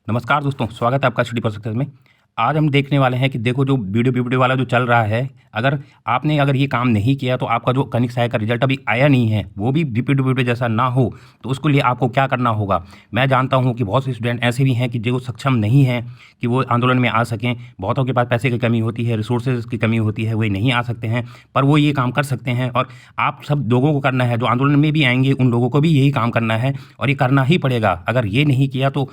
नमस्कार दोस्तों, स्वागत है आपका स्टडी पर सक्सेस में। आज हम देखने वाले हैं कि देखो जो वीडियो वाला जो चल रहा है, अगर ये काम नहीं किया तो आपका जो कनिष्ठ सहायक का रिजल्ट अभी आया नहीं है वो भी वीडियो जैसा ना हो, तो उसके लिए आपको क्या करना होगा। मैं जानता हूं कि बहुत से स्टूडेंट ऐसे भी हैं कि जो सक्षम नहीं हैं कि वो आंदोलन में आ सकें। बहुतों के पास पैसे की कमी होती है, रिसोर्सेज की कमी होती है, वे नहीं आ सकते हैं, पर वो ये काम कर सकते हैं। और आप सब लोगों को करना है, जो आंदोलन में भी आएंगे उन लोगों को भी यही काम करना है और ये करना ही पड़ेगा। अगर ये नहीं किया तो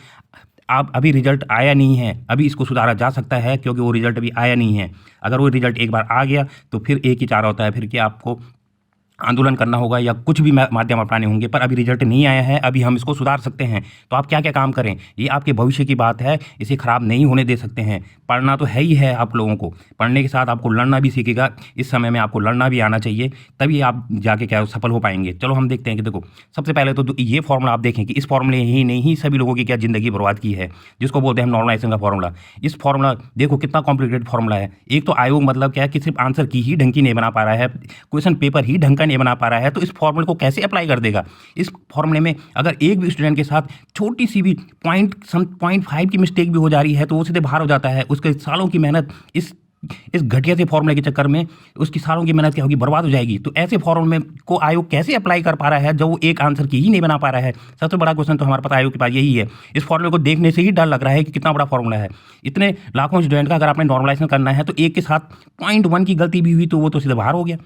आप अभी रिजल्ट आया नहीं है, अभी इसको सुधारा जा सकता है क्योंकि वो रिजल्ट अभी आया नहीं है। अगर वो रिजल्ट एक बार आ गया तो फिर एक ही चारा होता है, फिर कि आपको आंदोलन करना होगा या कुछ भी माध्यम अपनाने होंगे। पर अभी रिजल्ट नहीं आया है, अभी हम इसको सुधार सकते हैं। तो आप क्या क्या काम करें, ये आपके भविष्य की बात है, इसे ख़राब नहीं होने दे सकते हैं। पढ़ना तो है ही है, आप लोगों को पढ़ने के साथ आपको लड़ना भी सीखेगा। इस समय में आपको लड़ना भी आना चाहिए, तभी आप जाके क्या सफल हो पाएंगे। चलो हम देखते हैं कि देखो सबसे पहले तो ये फॉर्मूला आप देखें कि इस फॉर्मूले ही नहीं सभी लोगों की क्या ज़िंदगी बर्बाद की है, जिसको बोलते हैं हम नॉर्मलाइजेशन का फॉर्मूला। इस फॉर्मूला देखो कितना कॉम्प्लिकेटेड फॉर्मूला है। एक तो आयोग मतलब क्या है कि सिर्फ आंसर की ही ढंग की नहीं बना पा रहा है, क्वेश्चन पेपर ही ढंग का नहीं बना पा रहा है, तो इस फॉर्मूले को कैसे अप्लाई कर देगा। इस फॉर्मूले में अगर एक भी स्टूडेंट के साथ छोटी सी भी 0.5 की मिस्टेक भी हो जा रही है तो वो सीधे बाहर हो जाता है। उसके सालों की मेहनत इस घटिया से फॉर्मूले के चक्कर में उसकी सालों की मेहनत क्या होगी, बर्बाद हो जाएगी। तो ऐसे फॉर्मूले को आयोग कैसे अप्लाई कर पा रहा है जब वो एक आंसर की ही नहीं बना पा रहा है। सबसे बड़ा क्वेश्चन तो हमारे पास आयोग के पास यही है। इस फॉर्मूले को देखने से ही डर लग रहा है कि कितना बड़ा फॉर्मूला है। इतने लाखों स्टूडेंट का अगर आपने नॉर्मलाइजेशन करना है तो एक के साथ 0.1 की गलती भी हुई तो वो तो सीधे बाहर हो गया।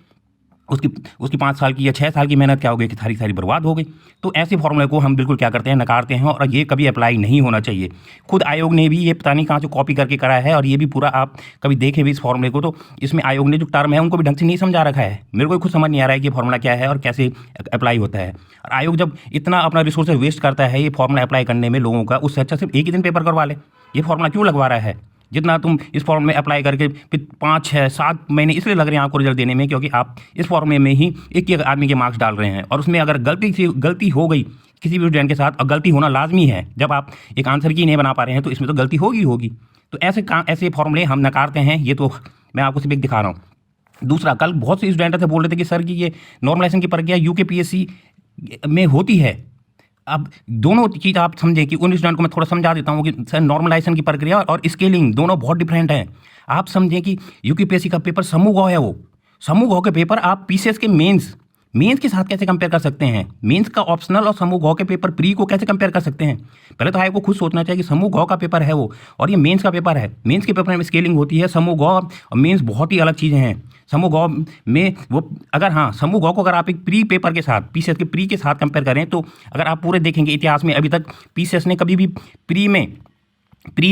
उसकी 5 साल की या 6 साल की मेहनत क्या हो गई कि सारी बर्बाद हो गई। तो ऐसे फॉर्मूले को हम बिल्कुल क्या करते हैं, नकारते हैं, और ये कभी अप्लाई नहीं होना चाहिए। खुद आयोग ने भी ये पता नहीं कहाँ से कॉपी करके कराया है, और ये भी पूरा आप कभी देखें भी इस फॉर्मूले को तो इसमें आयोग ने जो टर्म है उनको भी ढंग से नहीं समझा रखा है। मेरे को खुद समझ नहीं आ रहा है कि फॉर्मूला क्या है और कैसे अप्लाई होता है। और आयोग जब इतना अपना रिसोर्स वेस्ट करता है ये फॉर्मूला अप्लाई करने में लोगों का, उससे अच्छा सिर्फ एक ही दिन पेपर करवा ले। ये फॉर्मूला क्यों लगवा रहा है? जितना तुम इस फॉर्म में अप्लाई करके फिर 5, 6, 7 महीने इसलिए लग रहे हैं आपको रिजल्ट देने में, क्योंकि आप इस फॉर्म में ही एक एक आदमी के मार्क्स डाल रहे हैं। और उसमें अगर गलती हो गई किसी भी स्टूडेंट के साथ, और गलती होना लाजमी है, जब आप एक आंसर की नहीं बना पा रहे हैं तो इसमें तो गलती होगी। तो ऐसे फॉर्मूले हम नकारते हैं। ये तो मैं आपको सिर्फ एक दिखा रहा हूँ। दूसरा, कल बहुत से स्टूडेंट थे बोल रहे थे कि सर की ये नॉर्मलाइजेशन की प्रक्रिया यूकेपीएससी में होती है। अब दोनों चीज़ आप समझें कि उन स्टूडेंट को मैं थोड़ा समझा देता हूँ कि सर नॉर्मलाइजेशन की प्रक्रिया और स्केलिंग दोनों बहुत डिफरेंट हैं। आप समझें कि यूपीपीएससी का पेपर समूह गौ है, वो समूह गौ के पेपर आप पीसीएस के मेंस के साथ कैसे कंपेयर कर सकते हैं? मेंस का ऑप्शनल और समूह गौ के पेपर प्री को कैसे कंपेयर कर सकते हैं? पहले तो आपको खुद सोचना चाहिए कि समूह गौ का पेपर है वो, और ये मेंस का पेपर है। मेंस के पेपर में स्केलिंग होती है, समूह गौ और मेंस बहुत ही अलग चीज़ें हैं। समूह गौ में वो समूह गौ को अगर आप एक प्री पेपर के साथ पीसीएस के प्री के साथ कंपेयर करें तो अगर आप पूरे देखेंगे इतिहास में अभी तक पीसीएस ने कभी भी प्री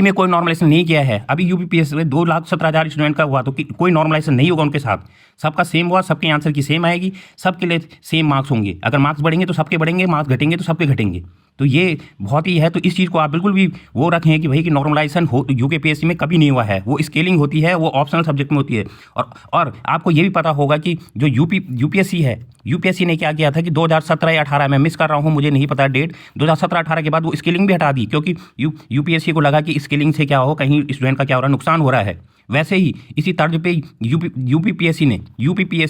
में कोई नॉर्मलाइजेशन नहीं किया है। अभी यूपीपीएससी में 2,17,000 स्टूडेंट का हुआ तो कोई नॉर्मलाइजेशन नहीं होगा उनके साथ। सबका सेम हुआ, सबके आंसर की सेम आएगी, सबके लिए सेम मार्क्स होंगे। अगर मार्क्स बढ़ेंगे तो सबके बढ़ेंगे, मार्क्स घटेंगे तो सबके घटेंगे। तो ये बहुत ही है। तो इस चीज़ को आप बिल्कुल भी वो रखें कि भाई कि नॉर्मलाइजेशन हो यूकेपीएससी में कभी नहीं हुआ है। वो स्केलिंग होती है, वो ऑप्शनल सब्जेक्ट में होती है। और आपको ये भी पता होगा कि जो यूपीएससी है, यूपीएससी ने क्या किया था कि 2017 या 18 में मिस कर रहा हूँ, मुझे नहीं पता डेट, 2017-18 के बाद वो स्केलिंग भी हटा दी, क्योंकि यूपीएससी को लगा कि स्केलिंग से क्या हो, कहीं स्टूडेंट का क्या हो रहा है, नुकसान हो रहा है। वैसे ही इसी तर्ज पे यूपीपीएससी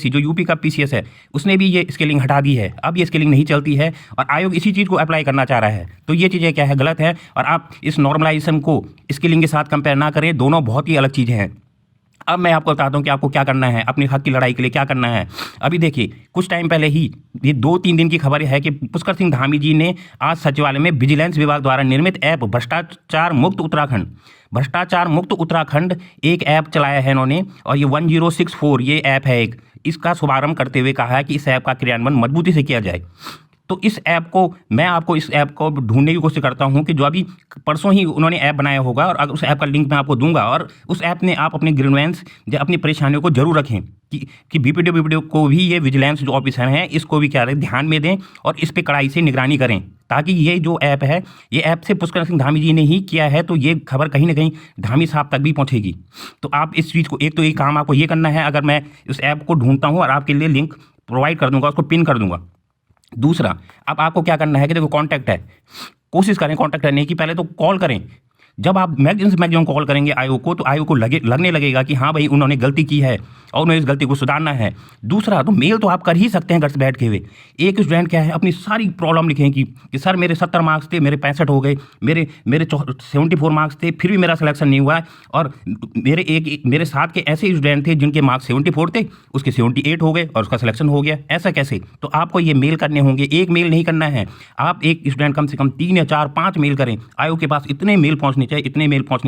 जो यूपी का पीसीएस है उसने भी ये स्केलिंग हटा दी है। अब ये स्केलिंग नहीं चलती है और आयोग इसी चीज़ को अप्लाई करना चाह रहा है। तो ये चीज़ें क्या है, गलत है। और आप इस नॉर्मलाइजेशन को स्केलिंग के साथ कंपेयर ना करें, दोनों बहुत ही अलग चीज़ें हैं। अब मैं आपको बताता हूँ कि आपको क्या करना है, अपने हक की लड़ाई के लिए क्या करना है। अभी देखिए कुछ टाइम पहले ही, ये 2-3 दिन की खबर है कि पुष्कर सिंह धामी जी ने आज सचिवालय में विजिलेंस विभाग द्वारा निर्मित ऐप भ्रष्टाचार मुक्त उत्तराखंड एक ऐप चलाया है इन्होंने, और ये 1064 ये ऐप है एक। इसका शुभारंभ करते हुए कहा है कि इस ऐप का क्रियान्वयन मजबूती से किया जाए। तो इस ऐप को ढूंढने की कोशिश करता हूं कि जो अभी परसों ही उन्होंने ऐप बनाया होगा, और अगर उस ऐप का लिंक मैं आपको दूंगा, और उस ऐप ने आप अपने ग्रीवेंस या अपनी परेशानियों को जरूर रखें कि बीपीडीओ को भी ये विजिलेंस जो ऑफिसर हैं इसको भी क्या रहे ध्यान में दें और इस पर कड़ाई से निगरानी करें, ताकि ये जो ऐप है, ये ऐप से पुष्कर सिंह धामी जी ने ही किया है, तो ये खबर कहीं ना कहीं धामी साहब तक भी पहुंचेगी। तो आप इस चीज़ को, एक तो ये काम आपको ये करना है, अगर मैं उस ऐप को ढूंढता हूँ और आपके लिए लिंक प्रोवाइड कर दूंगा, उसको पिन कर दूंगा। दूसरा, अब आपको क्या करना है कि देखो कॉन्टैक्ट है, कोशिश करें कॉन्टैक्ट करने की, पहले तो कॉल करें। जब आप मैक्सिमम से मैक्सिमम कॉल करेंगे आयोग को, तो आयोग को लगने लगेगा कि हाँ भाई उन्होंने गलती की है और उन्हें इस गलती को सुधारना है। दूसरा, तो मेल तो आप कर ही सकते हैं घर से बैठ के हुए। एक स्टूडेंट क्या है, अपनी सारी प्रॉब्लम लिखें कि सर मेरे 70 मार्क्स थे, मेरे 65 हो गए, मेरे 74 मार्क्स थे, फिर भी मेरा सिलेक्शन नहीं हुआ है। और मेरे साथ के ऐसे स्टूडेंट थे जिनके मार्क्स 74 थे, उसके 78 हो गए और उसका सिलेक्शन हो गया। ऐसा कैसे? तो आपको ये मेल करने होंगे, एक मेल नहीं करना है। आप एक स्टूडेंट कम से कम 3 या 4 5 मेल करें। आयोग के पास इतने मेल पहुंचने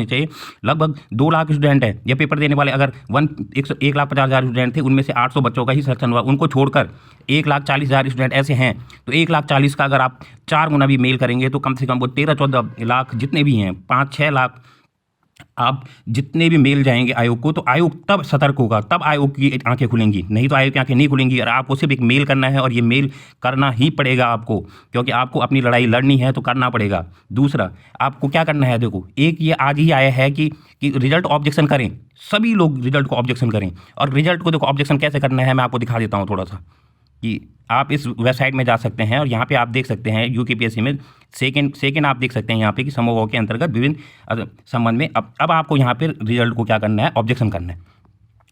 चाहिए। लगभग 2 लाख स्टूडेंट हैं ये पेपर देने वाले। अगर 1,50,000 स्टूडेंट थे, उनमें से 800 बच्चों का ही सिलेक्शन हुआ, उनको छोड़कर 1,40,000 स्टूडेंट ऐसे हैं। तो 1,40,000 का अगर आप 4 गुना भी मेल करेंगे तो कम से कम वो 13-14 लाख जितने भी हैं, 5-6 लाख आप जितने भी मेल जाएंगे आयोग को, तो आयोग तब सतर्क होगा, तब आयोग की आंखें खुलेंगी। नहीं तो आयोग की आंखें नहीं खुलेंगी। और आपको सिर्फ एक मेल करना है और ये मेल करना ही पड़ेगा आपको, क्योंकि आपको अपनी लड़ाई लड़नी है तो करना पड़ेगा। दूसरा, आपको क्या करना है, देखो एक ये आज ही आया है कि रिजल्ट ऑब्जेक्शन करें। सभी लोग रिजल्ट को ऑब्जेक्शन करें। और रिजल्ट को देखो ऑब्जेक्शन कैसे करना है, मैं आपको दिखा देता हूँ थोड़ा सा। कि आप इस वेबसाइट में जा सकते हैं और यहाँ पे आप देख सकते हैं यूकेपीएससी में सेकेंड आप देख सकते हैं यहाँ पे कि समूह के अंतर्गत विभिन्न संबंध में अब आपको यहाँ पे रिजल्ट को क्या करना है, ऑब्जेक्शन करना है।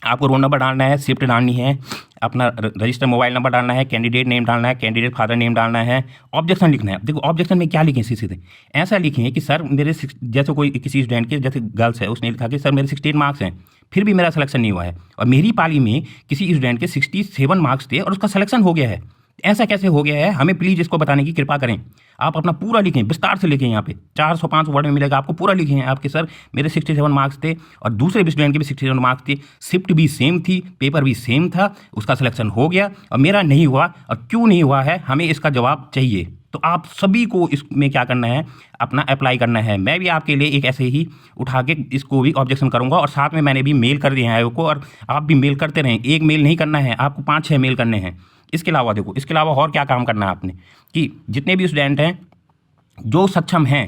आपको रोल नंबर डालना है, शिफ्ट डालनी है, अपना रजिस्टर मोबाइल नंबर डालना है, कैंडिडेट नेम डालना है, कैंडिडेट फादर नेम डालना है, ऑब्जेक्शन लिखना है। देखो ऑब्जेक्शन में क्या लिखें, सीधे ऐसा लिखें कि सर मेरे जैसे कोई किसी स्टूडेंट के, जैसे गर्ल्स है, उसने लिखा कि सर मेरे 68 मार्क्स हैं, फिर भी मेरा सिलेक्शन नहीं हुआ है। और मेरी पाली में किसी स्टूडेंट के 67 मार्क्स थे और उसका सिलेक्शन हो गया है। ऐसा कैसे हो गया है, हमें प्लीज़ इसको बताने की कृपा करें। आप अपना पूरा लिखें, विस्तार से लिखें। यहाँ पे 405 वर्ड में मिलेगा आपको, पूरा लिखें आपके सर मेरे 67 मार्क्स थे और दूसरे भी स्टूडेंट के भी 67 मार्क्स थे, शिफ्ट भी सेम थी, पेपर भी सेम था, उसका सिलेक्शन हो गया और मेरा नहीं हुआ। और क्यों नहीं हुआ है, हमें इसका जवाब चाहिए। तो आप सभी को इसमें क्या करना है, अपना अप्लाई करना है। मैं भी आपके लिए एक ऐसे ही उठा के इसको भी ऑब्जेक्शन करूंगा और साथ में मैंने भी मेल कर दिए हैं आयोग को, और आप भी मेल करते रहें। एक मेल नहीं करना है, आपको 5-6 मेल करने हैं। इसके अलावा देखो, इसके अलावा और क्या काम करना है आपने, कि जितने भी स्टूडेंट हैं जो सक्षम हैं,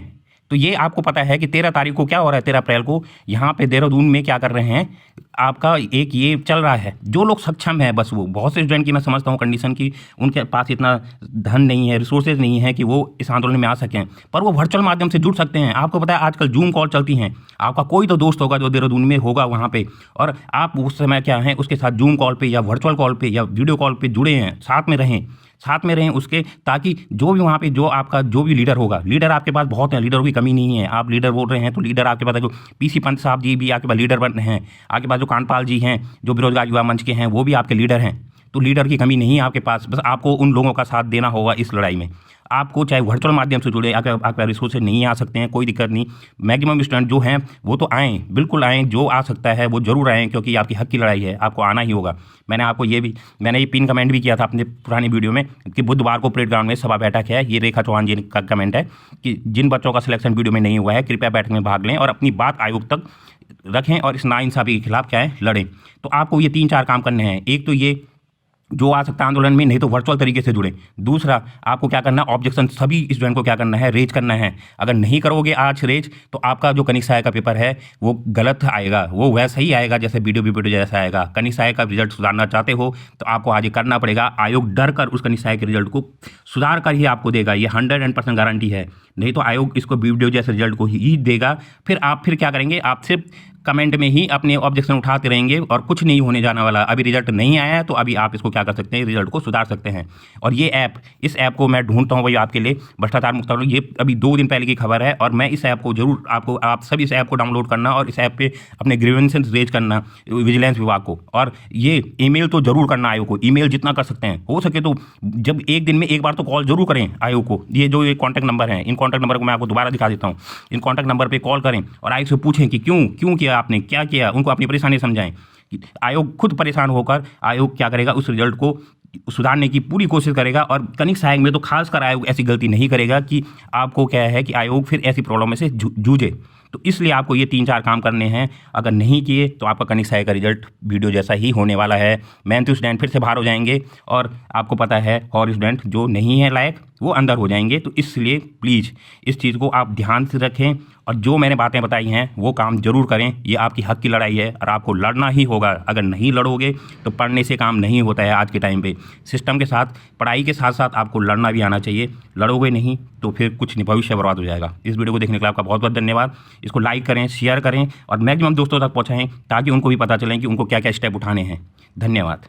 तो ये आपको पता है कि 13 तारीख को क्या हो रहा है, 13 अप्रैल को यहाँ पे देहरादून में क्या कर रहे हैं, आपका एक ये चल रहा है। जो लोग सक्षम है, बस वो बहुत से स्टूडेंट की मैं समझता हूँ कंडीशन की उनके पास इतना धन नहीं है, रिसोर्सेज नहीं है कि वो इस आंदोलन में आ सकें, पर वो वर्चुअल माध्यम से जुड़ सकते हैं। आपको पता है आजकल जूम कॉल चलती हैं। आपका कोई तो दोस्त होगा जो देहरादून में होगा वहाँ पे, और आप उस समय क्या है उसके साथ जूम कॉल पे या वर्चुअल कॉल पे या वीडियो कॉल पे जुड़े हैं, साथ में रहें उसके, ताकि जो भी वहाँ पे जो आपका जो भी लीडर होगा, लीडर आपके पास बहुत है, लीडरों की कमी नहीं है। आप लीडर बोल रहे हैं तो लीडर आपके पास है, जो पीसी पंत साहब जी भी आपके पास लीडर बन रहे हैं, आपके पास जो कांडपाल जी हैं जो बेरोजगार युवा मंच के हैं वो भी आपके लीडर हैं। तो लीडर की कमी नहीं है आपके पास, बस आपको उन लोगों का साथ देना होगा इस लड़ाई में। आपको चाहे वर्चुअल माध्यम से जुड़े, आपके रिसोर्सेज नहीं आ सकते हैं, कोई दिक्कत नहीं। मैक्सिमम स्टूडेंट जो हैं वो तो आएँ, बिल्कुल आएँ, जो आ सकता है वो जरूर आएँ, क्योंकि आपकी हक की लड़ाई है, आपको आना ही होगा। मैंने ये पिन कमेंट भी किया था अपने पुरानी वीडियो में कि बुधवार को परेड ग्राउंड में सभा बैठक है। ये रेखा चौहान जी का कमेंट है कि जिन बच्चों का सिलेक्शन वीडियो में नहीं हुआ है कृपया बैठक में भाग लें और अपनी बात आयोग तक रखें और इस नाइंसाफी के खिलाफ क्या है, लड़ें। तो आपको ये 3-4 काम करने हैं। एक तो ये जो आ सकता है आंदोलन में, नहीं तो वर्चुअल तरीके से जुड़े। दूसरा, आपको क्या करना है, ऑब्जेक्शन सभी स्टूडेंट को क्या करना है, रेज करना है। अगर नहीं करोगे आज रेज, तो आपका जो कनिष्ठ सहायक का पेपर है वो गलत आएगा, वो वैसा ही आएगा जैसे वीडियो जैसा आएगा। कनिष्ठ सहायक का रिजल्ट सुधारना चाहते हो तो आपको आज ये करना पड़ेगा। आयोग डर कर उस कनिष्ठ सहायक के रिजल्ट को सुधार कर ही आपको देगा, ये 100% गारंटी है। नहीं तो आयोग इसको वीडियो जैसे रिजल्ट को ही देगा। फिर क्या करेंगे, आप सिर्फ कमेंट में ही अपने ऑब्जेक्शन उठाते रहेंगे और कुछ नहीं होने जाने वाला। अभी रिजल्ट नहीं आया है तो अभी आप इसको क्या कर सकते हैं, रिजल्ट को सुधार सकते हैं। और इस ऐप को मैं ढूंढता हूँ भाई आपके लिए, भ्रष्टाचार मुक्त। ये अभी 2 दिन पहले की खबर है और मैं इस ऐप को जरूर आप सभी इस ऐप को डाउनलोड करना और इस ऐप पे अपने ग्रीवेंसेस रेज करना विजिलेंस विभाग को। और ये ईमेल तो जरूर करना आयोग को, ईमेल जितना कर सकते हैं, हो सके तो जब एक दिन में एक बार तो कॉल जरूर करें आयोग को। ये जो ये कॉन्टैक्ट नंबर है, इन कॉन्टैक्ट नंबर को मैं आपको दोबारा दिखा देता हूँ। इन कॉन्टैक्ट नंबर पर कॉल करें और आयोग से पूछें कि क्यों किया आपने, क्या किया, उनको अपनी परेशानी समझाएं। आयोग खुद परेशान होकर आयोग क्या करेगा, उस रिजल्ट को सुधारने की पूरी कोशिश करेगा। और कनिष्ठ सहायक में तो खासकर आयोग ऐसी गलती नहीं करेगा कि आपको क्या है कि आयोग फिर ऐसी प्रॉब्लम में से जूझे। तो इसलिए आपको ये 3-4 काम करने हैं। अगर नहीं किए तो आपका कनिष्ठ सहायक का रिजल्ट वीडियो जैसा ही होने वाला है। 35 स्टूडेंट फिर से बाहर हो जाएंगे और आपको पता है और स्टूडेंट जो नहीं है लायक वो अंदर हो जाएंगे। तो इसलिए प्लीज़ इस चीज़ को आप ध्यान से रखें और जो मैंने बातें बताई हैं वो काम जरूर करें। ये आपकी हक की लड़ाई है और आपको लड़ना ही होगा। अगर नहीं लड़ोगे तो पढ़ने से काम नहीं होता है। आज के टाइम पे सिस्टम के साथ, पढ़ाई के साथ साथ आपको लड़ना भी आना चाहिए। लड़ोगे नहीं तो फिर कुछ नहीं, भविष्य बर्बाद हो जाएगा। इस वीडियो को देखने के लिए आपका बहुत बहुत धन्यवाद। इसको लाइक करें, शेयर करें और मैक्सिमम दोस्तों तक पहुँचाएँ ताकि उनको भी पता चले कि उनको क्या क्या स्टेप उठाने हैं। धन्यवाद।